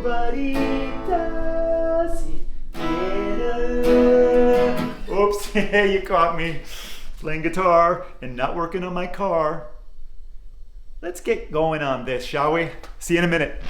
Nobody does it better. Oops, you caught me playing guitar and not working on my car. Let's get going on this, shall we? See you in a minute.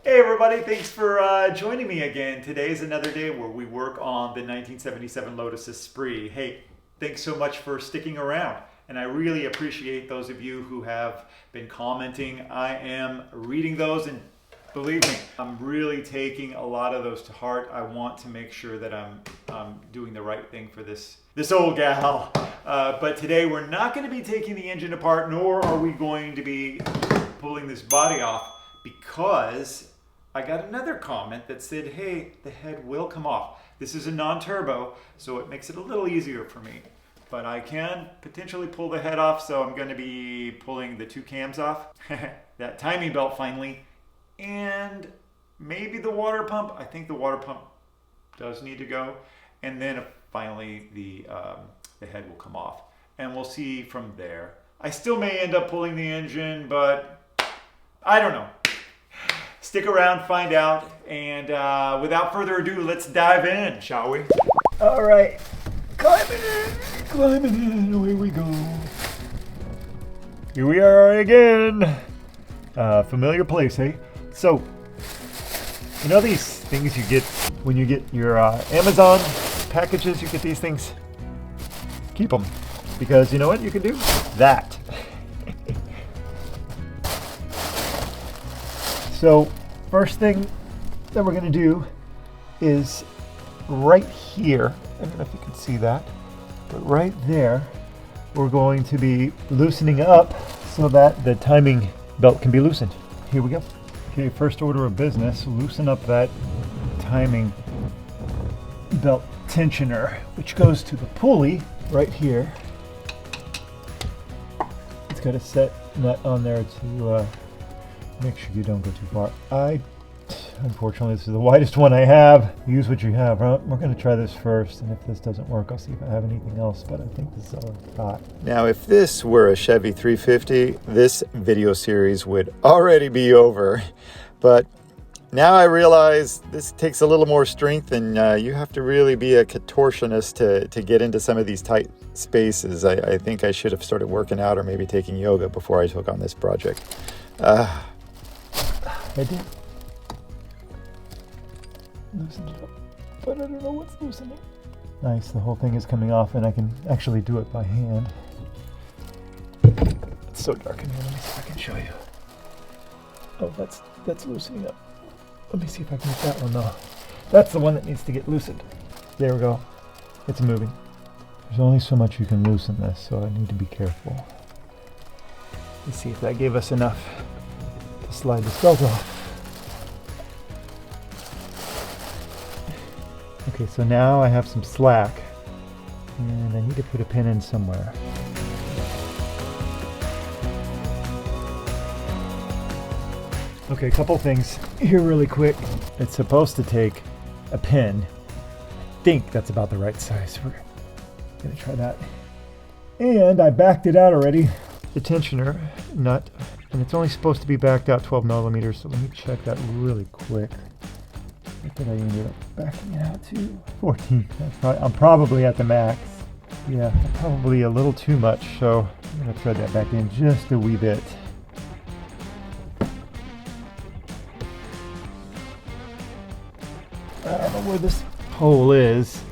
Hey everybody, thanks for joining me again. Today's another day where we work on the 1977 Lotus Esprit. Hey, thanks so much for sticking around. And I really appreciate those of you who have been commenting. I am reading those, and believe me, I'm really taking a lot of those to heart. I want to make sure that I'm doing the right thing for this old gal. But today we're not going to be taking the engine apart, nor are we going to be pulling this body off, because I got another comment that said, hey, the head will come off. This is a non-turbo, so it makes it a little easier for me. But I can potentially pull the head off, so I'm going to be pulling the two cams off. That timing belt finally. And maybe the water pump. I think the water pump does need to go. And then finally the head will come off. And we'll see from there. I still may end up pulling the engine, but I don't know. Stick around, find out, and without further ado, let's dive in, shall we? All right, climbing in, away we go. Here we are again. Familiar place, hey? So, you know these things you get when you get your Amazon packages, you get these things? Keep them, because you know what you can do? That. So, first thing that we're going to do is right here, I don't know if you can see that, but right there, we're going to be loosening up so that the timing belt can be loosened. Here we go. Okay, first order of business, loosen up that timing belt tensioner, which goes to the pulley right here. It's got a set nut on there to make sure you don't go too far. Unfortunately, this is the widest one I have. Use what you have. We're going to try this first, and if this doesn't work, I'll see if I have anything else, but I think this is all I've got. Now, if this were a Chevy 350, this video series would already be over. But now I realize this takes a little more strength, and you have to really be a contortionist to get into some of these tight spaces. I think I should have started working out or maybe taking yoga before I took on this project. I did loosen it up, but I don't know what's loosening. Nice, the whole thing is coming off, and I can actually do it by hand. It's so dark in here. Let me see if I can show you. Oh, that's loosening up. Let me see if I can get that one though. That's the one that needs to get loosened. There we go. It's moving. There's only so much you can loosen this, so I need to be careful. Let's see if that gave us enough to slide this belt off. Okay, so now I have some slack, and I need to put a pin in somewhere. Okay, a couple things here really quick. It's supposed to take a pin. I think that's about the right size. We're gonna try that. And I backed it out already. The tensioner nut, and it's only supposed to be backed out 12 millimeters, so let me check that really quick. What did I ended up backing it out to? 14. I'm probably at the max. Yeah, probably a little too much, so I'm gonna thread that back in just a wee bit. I don't know where this hole is,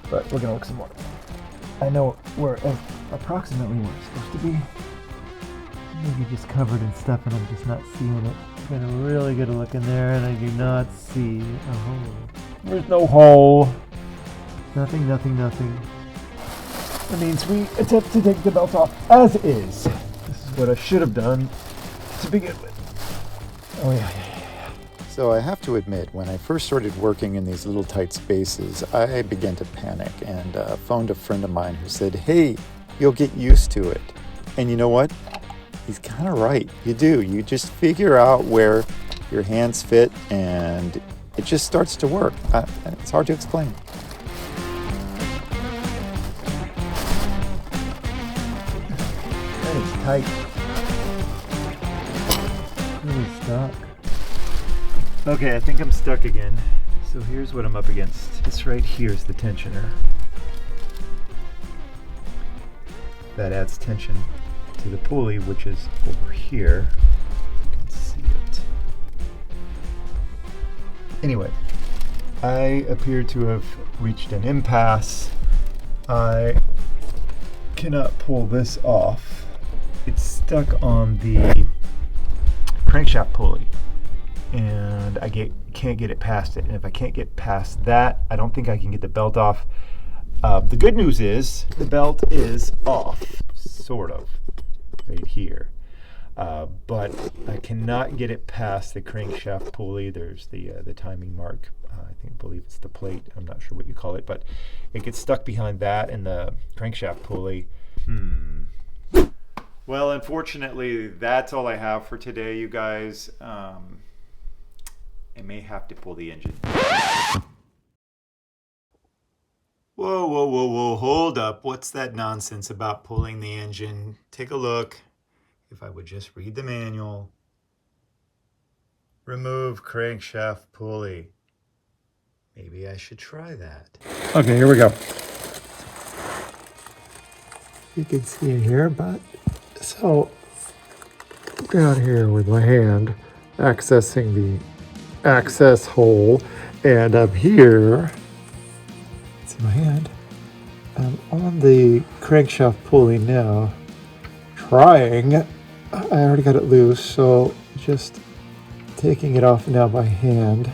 but we're gonna look some more. I know where approximately where it's supposed to be. Maybe just covered in stuff and I'm just not seeing it. I'm gonna really get a look in there, and I do not see a hole. There's no hole. Nothing. That means we attempt to take the belt off as is. This is what I should have done to begin with. Oh yeah. So I have to admit, when I first started working in these little tight spaces, I began to panic and phoned a friend of mine who said, hey, you'll get used to it. And you know what? He's kind of right. You do. You just figure out where your hands fit and it just starts to work. It's hard to explain. That is tight. Really stuck. Okay, I think I'm stuck again. So here's what I'm up against. This right here is the tensioner. That adds tension to the pulley, which is over here. You can see it. Anyway, I appear to have reached an impasse. I cannot pull this off. It's stuck on the crankshaft pulley, and I can't get it past it. And if I can't get past that, I don't think I can get the belt off. The good news is the belt is off, sort of, right here. But I cannot get it past the crankshaft pulley. There's the timing mark. I believe it's the plate. I'm not sure what you call it, but it gets stuck behind that and the crankshaft pulley. Well, unfortunately, that's all I have for today, you guys. I may have to pull the engine. Whoa, whoa, whoa, whoa, hold up. What's that nonsense about pulling the engine? Take a look. If I would just read the manual. Remove crankshaft pulley. Maybe I should try that. Okay, here we go. You can see it here, but so down here with my hand accessing the access hole, and up here, see my hand, I'm on the crankshaft pulley now, trying. I already got it loose, so just taking it off now by hand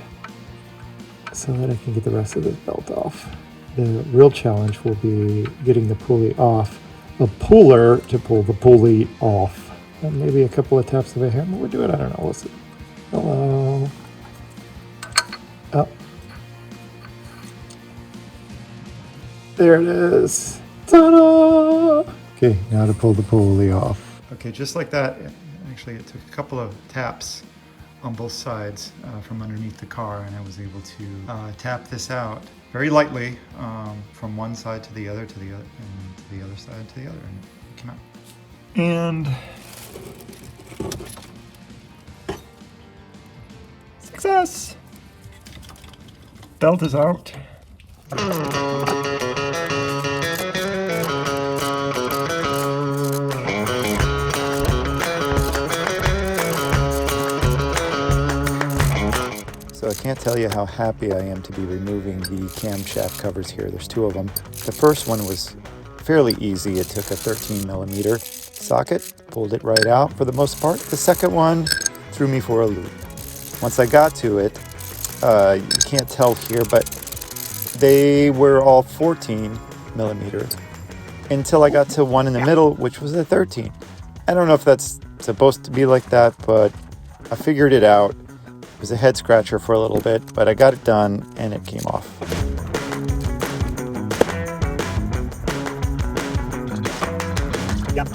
so that I can get the rest of this belt off. The real challenge will be getting the pulley off. A puller to pull the pulley off. And maybe a couple of taps of a hammer would do it. I don't know. We'll see. Hello. Oh. There it is. Ta-da! Okay, now to pull the pulley off. Okay, just like that. Actually, it took a couple of taps on both sides from underneath the car, and I was able to tap this out very lightly from one side to the other, and to the other side to the other, and it came out. And success! Belt is out. So I can't tell you how happy I am to be removing the camshaft covers here. There's two of them. The first one was fairly easy. It took a 13mm socket, pulled it right out for the most part. The second one threw me for a loop. Once I got to it, you can't tell here, but they were all 14mm until I got to one in the middle, which was a 13. I don't know if that's supposed to be like that, but I figured it out. It was a head scratcher for a little bit, but I got it done and it came off. Yep.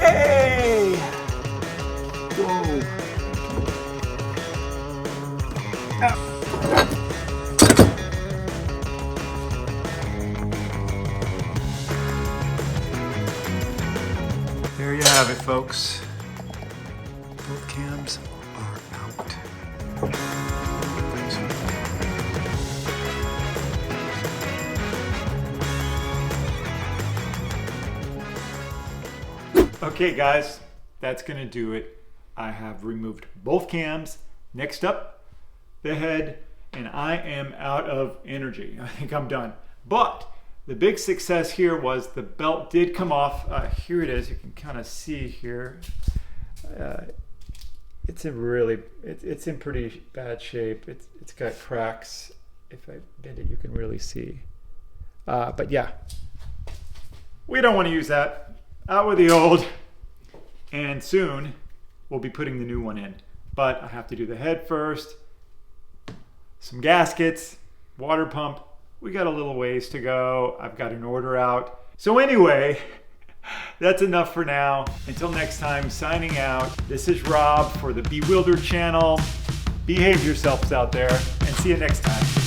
Yay! Whoa. There you have it, folks. Both cams are out. Okay, guys, that's gonna do it. I have removed both cams Next up, the head, and I am out of energy. I think I'm done. But the big success here was the belt did come off. Here it is. You can kind of see here. It's in pretty bad shape. It's got cracks. If I bend it, you can really see. But yeah, we don't want to use that. Out with the old. And soon we'll be putting the new one in. But I have to do the head first. Some gaskets, water pump. We got a little ways to go. I've got an order out. So anyway, that's enough for now. Until next time, signing out. This is Rob for the Bewildered channel. Behave yourselves out there, and see you next time.